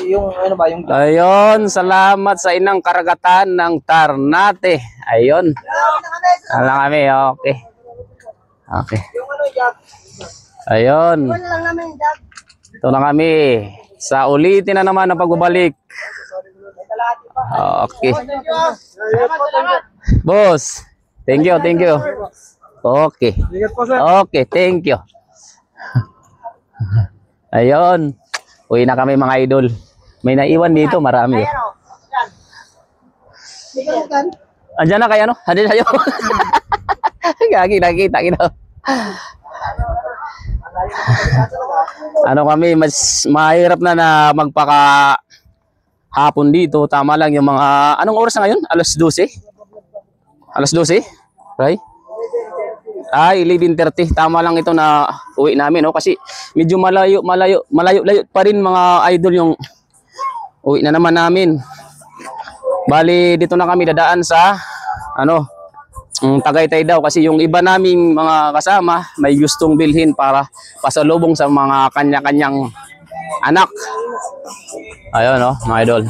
Yung ano ba yung Ayun, salamat sa inang karagatan ng Ternate. Ayun. Alam kami, okay. Okay. yung ano Jack? Ayun. Ano lang namin Jack? Ito na kami. Sa ulitin na naman ang pagbabalik. Okay. Boss, thank you, thank you. Okay. Okay, thank you. Ayun. Uwi na kami mga idol. May naiwan dito, marami. Andiyan na kaya no? Andiyan sa'yo. Gagi, nakikita kita. Ano kami, mas mahirap na magpaka hapon dito. Tama lang yung mga, anong oras na ngayon? Alas 12? Alas 12? Right? Ay, 11:30. Tama lang ito na uwi namin, no? Kasi medyo malayo pa rin mga idol yung uwi na naman namin. Bali, dito na kami dadaan sa ano, Tagaytay daw kasi yung iba naming mga kasama may gustong bilhin para pasalubong sa mga kanya-kanyang anak. Ayun, no, mga idol.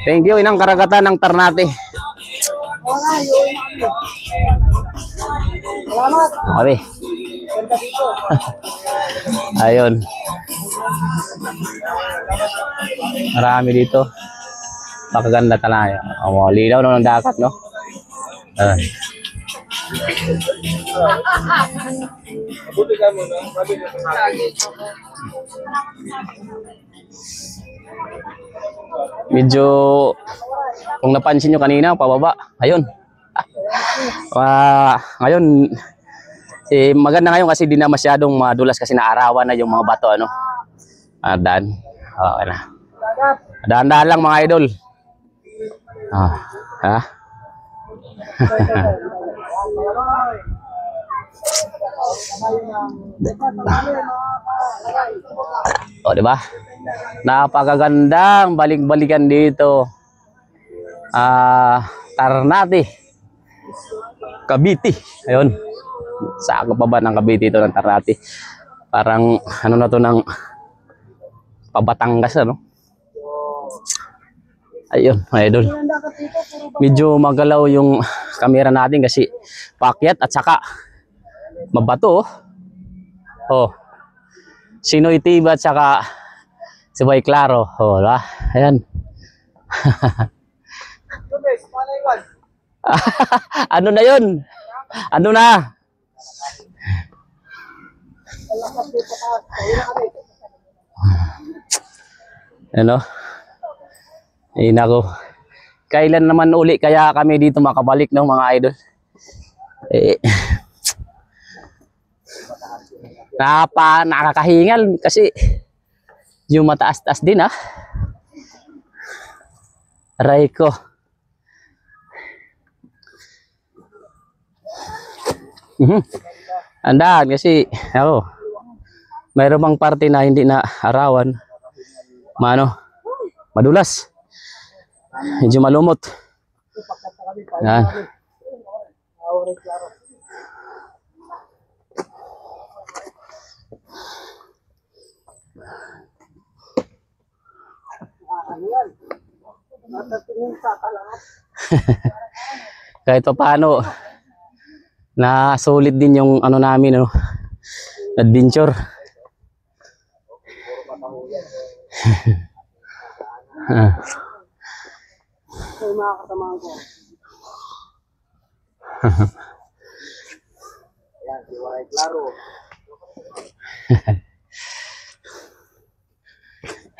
Thank you, inang karagatan ng Ternate. Okay. Ayun. Marami dito. Makaganda talaga. Oh, lilaw no ng dagat, no? Ayun. Medyo kung napansin nyo kanina pababa, ayun. Ngayon maganda ngayon kasi di na masyadong madulas kasi naarawan na yung mga bato, ano. Daan. Okay na. Daan-daan lang mga idol. Ha? O, diba? Napakagandang balik-balikan dito. Ternate, Cavite. Ayun. Saan pa ba ng Cavite ito ng Ternate? Parang ano na to ng Pabatangas, ano? Ayun, mga idol. Medyo magalaw yung camera natin kasi paakyat at saka mabato. Oh. Sinoy Tiba at saka si Boy Claro. Oh, lah. Ayan. Ano na yun? Ano na? Ano? Eh, nako. Kailan naman uli kaya kami dito makabalik ng mga idol? Nakakahingal kasi yung mataas-taas din, ha? Aray ko. Andaan kasi ako. Mayroon bang parte na hindi na arawan. Madulas. Medyo malumot. Yan. Kahit pa paano na solid din yung ano namin, ano, adventure. Mga kasamahan ko. Ayan, si Boy Claro.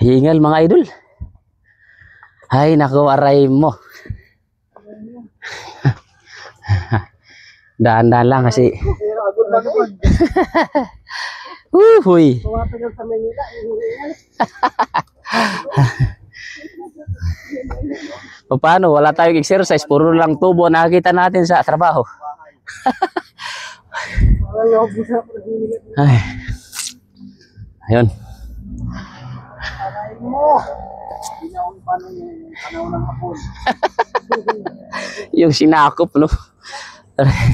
Hingal mga idol. Ay, naku, aray mo. Daan-daan lang kasi. Huy. Tumatagal sa Manila. Paano? Wala tayong exercise. Puro lang tubo nakikita natin sa trabaho. Ay. Ayun. Yung sinakop, no? Okay.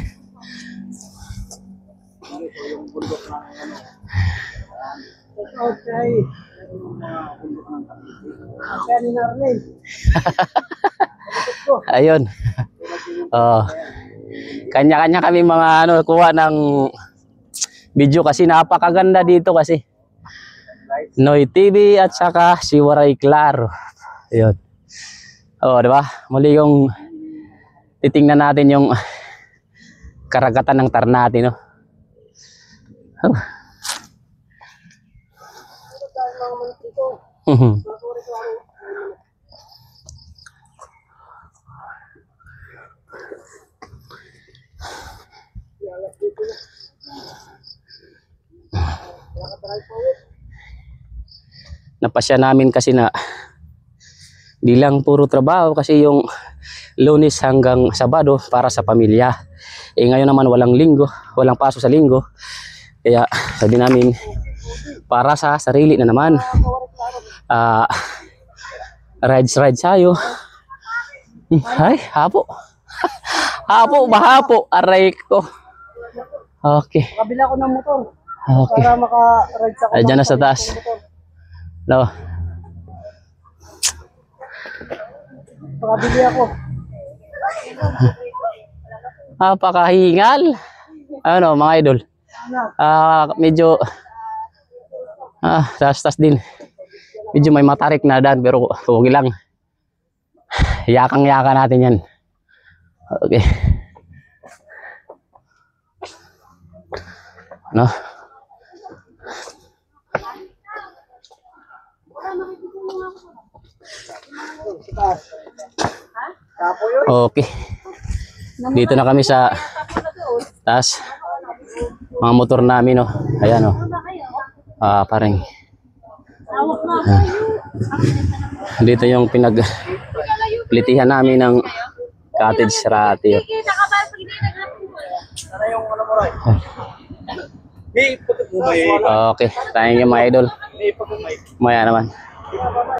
Kaya ni Narlene. Ayun. Oh. Kanya-kanya kami mga ano kuha ng video kasi napakaganda dito kasi. Noy TV at saka si Waray Claro. Ayun. Oh, di ba? Muli yung titingnan natin yung karagatan ng Ternate, no? Oh. Napasya namin kasi na di lang puro trabaho kasi yung Lunes hanggang Sabado para sa pamilya. Eh ngayon naman walang linggo, walang pasok sa linggo. Kaya sabi namin para sa sarili na naman. Rides tayo. Ay, hapo. Hapo, bahapo. Aray ko. Okay. Kabila ko ng motor. Okay. Para maka-ride sa Ay, dyan na sa taas. No. Makabili ako. Napakahingal. Ano, mga idol. Medyo tas din. Medyo may matarik na daan pero okay lang. Yakang-yaka natin yan. Okay. No. Okay. Dito na kami sa taas. Mga motor namin, no. Ayan, no. Parang dito yung pinagplitihan namin ng cottage ratio. Okay, thank you mga idol. Maya naman.